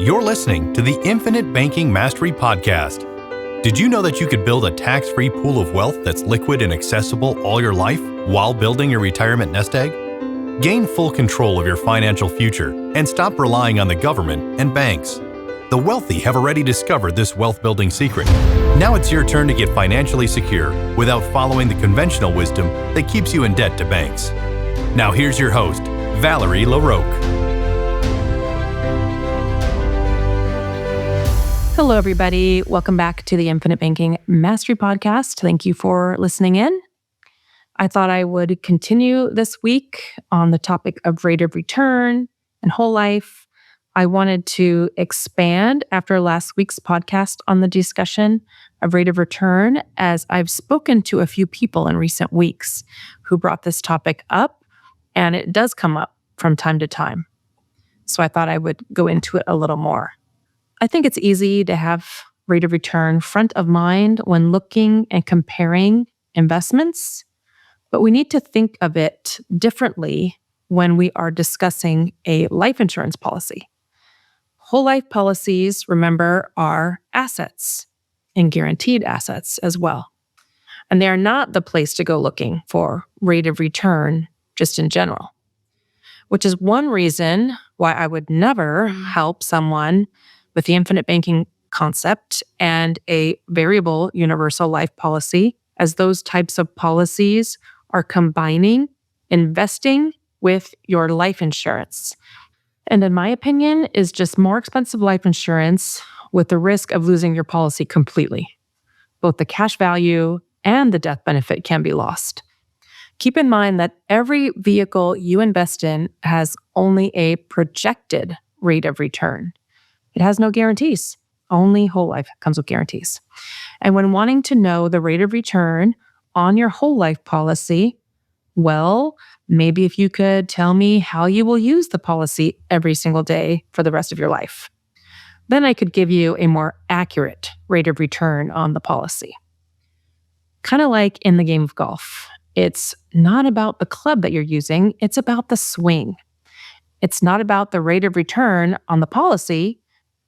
You're listening to the Infinite Banking Mastery Podcast. Did you know that you could build a tax-free pool of wealth that's liquid and accessible all your life while building your retirement nest egg? Gain full control of your financial future and stop relying on the government and banks. The wealthy have already discovered this wealth-building secret. Now it's your turn to get financially secure without following the conventional wisdom that keeps you in debt to banks. Now here's your host, Valerie LaRocque. Hello, everybody. Welcome back to the Infinite Banking Mastery Podcast. Thank you for listening in. I thought I would continue this week on the topic of rate of return and whole life. I wanted to expand after last week's podcast on the discussion of rate of return, as I've spoken to a few people in recent weeks who brought this topic up, and it does come up from time to time. So I thought I would go into it a little more. I think it's easy to have rate of return front of mind when looking and comparing investments, but we need to think of it differently when we are discussing a life insurance policy. Whole life policies, remember, are assets and guaranteed assets as well. And they are not the place to go looking for rate of return just in general, which is one reason why I would never help someone with the infinite banking concept and a variable universal life policy, as those types of policies are combining investing with your life insurance. And in my opinion, is just more expensive life insurance with the risk of losing your policy completely. Both the cash value and the death benefit can be lost. Keep in mind that every vehicle you invest in has only a projected rate of return. It has no guarantees. Only whole life comes with guarantees. And when wanting to know the rate of return on your whole life policy, well, maybe if you could tell me how you will use the policy every single day for the rest of your life, then I could give you a more accurate rate of return on the policy. Kind of like in the game of golf. It's not about the club that you're using, it's about the swing. It's not about the rate of return on the policy,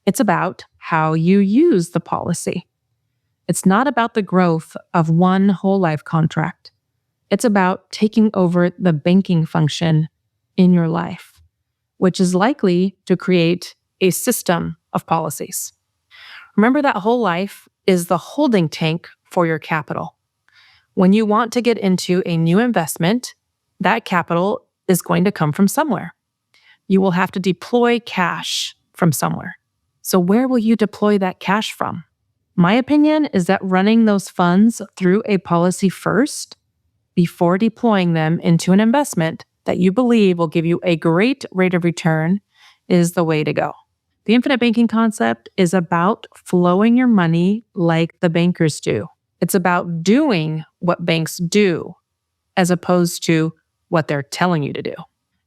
it's about how you use the policy. It's not about the growth of one whole life contract. It's about taking over the banking function in your life, which is likely to create a system of policies. Remember that whole life is the holding tank for your capital. When you want to get into a new investment, that capital is going to come from somewhere. You will have to deploy cash from somewhere. So where will you deploy that cash from? My opinion is that running those funds through a policy first before deploying them into an investment that you believe will give you a great rate of return is the way to go. The infinite banking concept is about flowing your money like the bankers do. It's about doing what banks do as opposed to what they're telling you to do.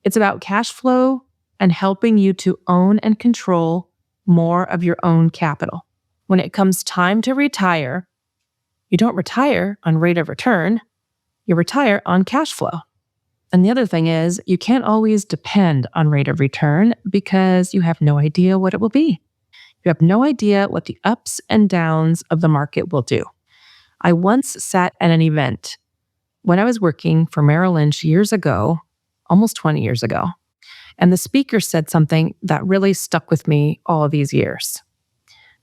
It's about cash flow and helping you to own and control more of your own capital. When it comes time to retire, you don't retire on rate of return, you retire on cash flow. And the other thing is, you can't always depend on rate of return because you have no idea what it will be. You have no idea what the ups and downs of the market will do. I once sat at an event when I was working for Merrill Lynch years ago, almost 20 years ago. And the speaker said something that really stuck with me all of these years.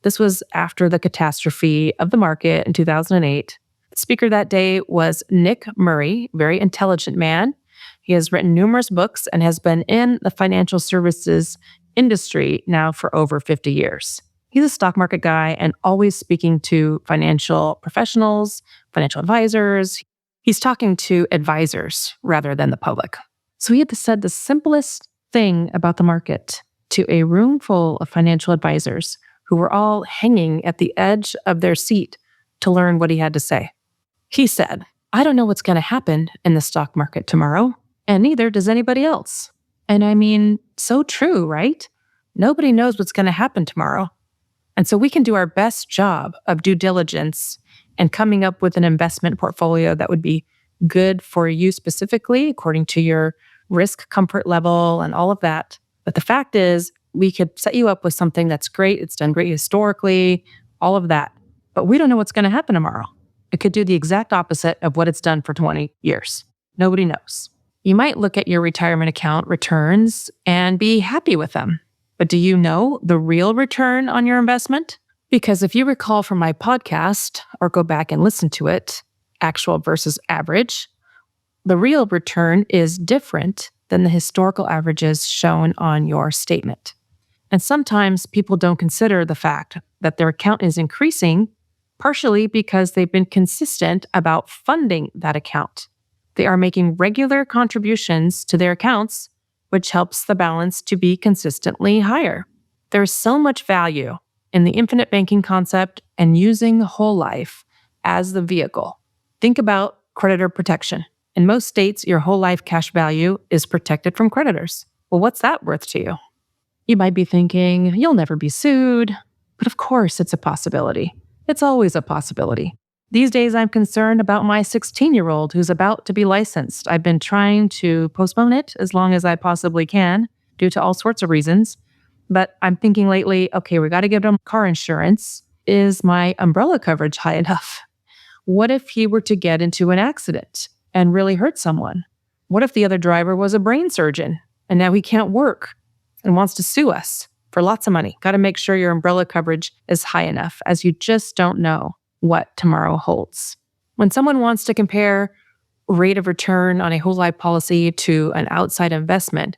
This was after the catastrophe of the market in 2008. The speaker that day was Nick Murray, very intelligent man. He has written numerous books and has been in the financial services industry now for over 50 years. He's a stock market guy and always speaking to financial professionals, financial advisors. He's talking to advisors rather than the public. So he had said the simplest thing about the market to a room full of financial advisors who were all hanging at the edge of their seat to learn what he had to say. He said, "I don't know what's going to happen in the stock market tomorrow, and neither does anybody else." And I mean, so true, right? Nobody knows what's going to happen tomorrow. And so we can do our best job of due diligence and coming up with an investment portfolio that would be good for you specifically, according to your risk comfort level and all of that. But the fact is, We could set you up with something that's great. It's done great historically, all of that. But we don't know what's going to happen tomorrow. It could do the exact opposite of what it's done for 20 years. Nobody knows. You might look at your retirement account returns and be happy with them. But do you know the real return on your investment? Because if you recall from my podcast, or go back and listen to it, actual versus average, the real return is different than the historical averages shown on your statement. And sometimes people don't consider the fact that their account is increasing, partially because they've been consistent about funding that account. They are making regular contributions to their accounts, which helps the balance to be consistently higher. There's so much value in the infinite banking concept and using whole life as the vehicle. Think about creditor protection. In most states, your whole life cash value is protected from creditors. Well, what's that worth to you? You might be thinking, you'll never be sued. But of course, it's a possibility. It's always a possibility. These days, I'm concerned about my 16-year-old who's about to be licensed. I've been trying to postpone it as long as I possibly can due to all sorts of reasons. But I'm thinking lately, okay, we got to give him car insurance. Is my umbrella coverage high enough? What if he were to get into an accident and really hurt someone? What if the other driver was a brain surgeon and now he can't work and wants to sue us for lots of money? Got to make sure your umbrella coverage is high enough, as you just don't know what tomorrow holds. When someone wants to compare rate of return on a whole life policy to an outside investment,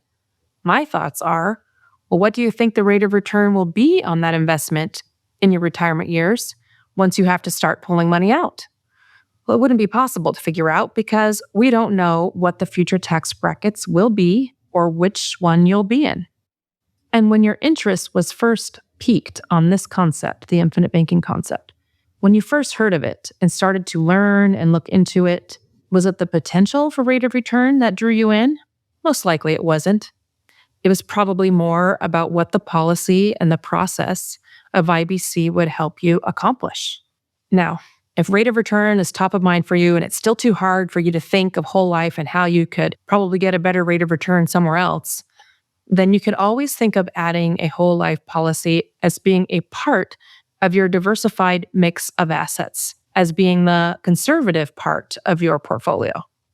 my thoughts are, well, what do you think the rate of return will be on that investment in your retirement years once you have to start pulling money out? Well, it wouldn't be possible to figure out because we don't know what the future tax brackets will be or which one you'll be in. And when your interest was first piqued on this concept, the infinite banking concept, when you first heard of it and started to learn and look into it, was it the potential for rate of return that drew you in? Most likely it wasn't. It was probably more about what the policy and the process of IBC would help you accomplish. Now, if rate of return is top of mind for you and it's still too hard for you to think of whole life and how you could probably get a better rate of return somewhere else, then you could always think of adding a whole life policy as being a part of your diversified mix of assets, as being the conservative part of your portfolio.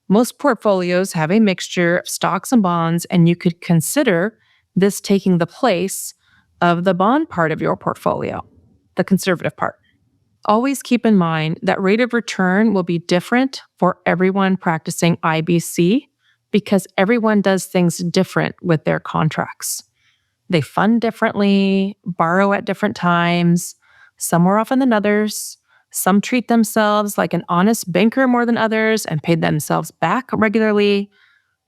Most portfolios have a mixture of stocks and bonds, and you could consider this taking the place of the bond part of your portfolio, the conservative part. Always keep in mind that rate of return will be different for everyone practicing IBC because everyone does things different with their contracts. They fund differently, borrow at different times, some more often than others. Some treat themselves like an honest banker more than others and pay themselves back regularly.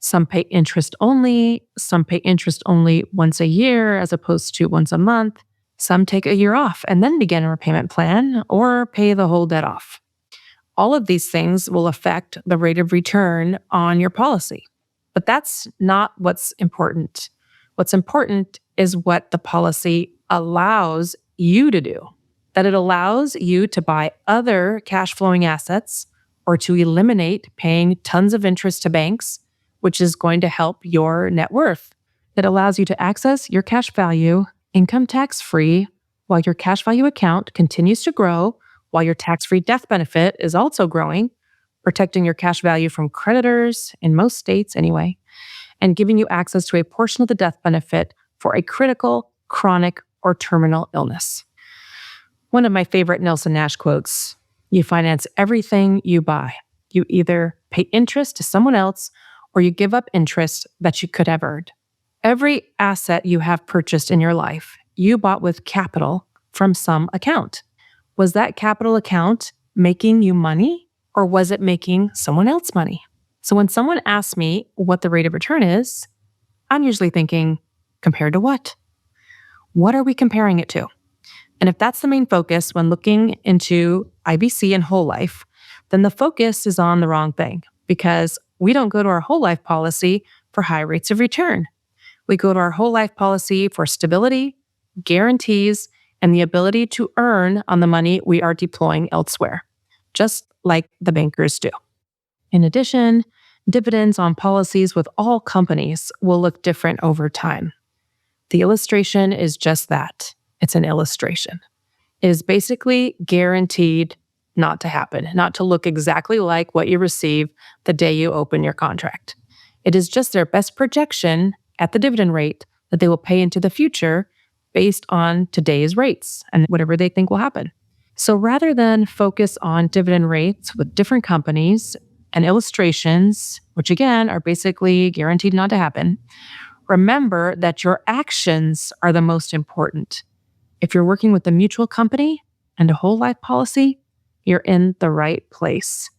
Some pay interest only. Some pay interest only once a year as opposed to once a month. Some take a year off and then begin a repayment plan or pay the whole debt off. All of these things will affect the rate of return on your policy. But that's not what's important. What's important is what the policy allows you to do. That it allows you to buy other cash flowing assets or to eliminate paying tons of interest to banks, which is going to help your net worth. It allows you to access your cash value income tax free while your cash value account continues to grow, while your tax-free death benefit is also growing, protecting your cash value from creditors in most states anyway, and giving you access to a portion of the death benefit for a critical, chronic, or terminal illness. One of my favorite Nelson Nash quotes, you finance everything you buy. You either pay interest to someone else or you give up interest that you could have earned. Every asset you have purchased in your life, you bought with capital from some account. Was that capital account making you money or was it making someone else money? So when someone asks me what the rate of return is, I'm usually thinking, compared to what? What are we comparing it to? And if that's the main focus when looking into IBC and whole life, then the focus is on the wrong thing because we don't go to our whole life policy for high rates of return. We go to our whole life policy for stability, guarantees, and the ability to earn on the money we are deploying elsewhere, just like the bankers do. In addition, dividends on policies with all companies will look different over time. The illustration is just that. It's an illustration. It is basically guaranteed not to happen, not to look exactly like what you receive the day you open your contract. It is just their best projection at the dividend rate that they will pay into the future based on today's rates and whatever they think will happen. So rather than focus on dividend rates with different companies and illustrations, which again are basically guaranteed not to happen, remember that your actions are the most important. If you're working with a mutual company and a whole life policy, you're in the right place.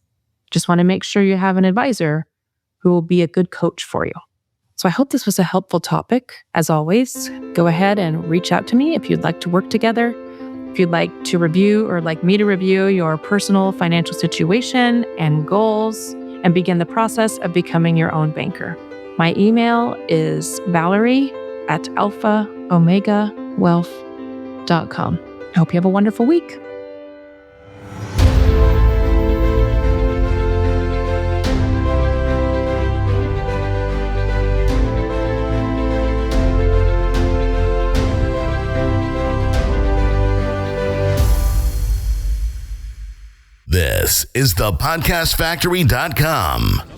Just want to make sure you have an advisor who will be a good coach for you. So I hope this was a helpful topic. As always, go ahead and reach out to me if you'd like to work together. If you'd like to review or like me to review your personal financial situation and goals and begin the process of becoming your own banker. My email is valerie@alphaomegawealth.com. I hope you have a wonderful week. This is thepodcastfactory.com.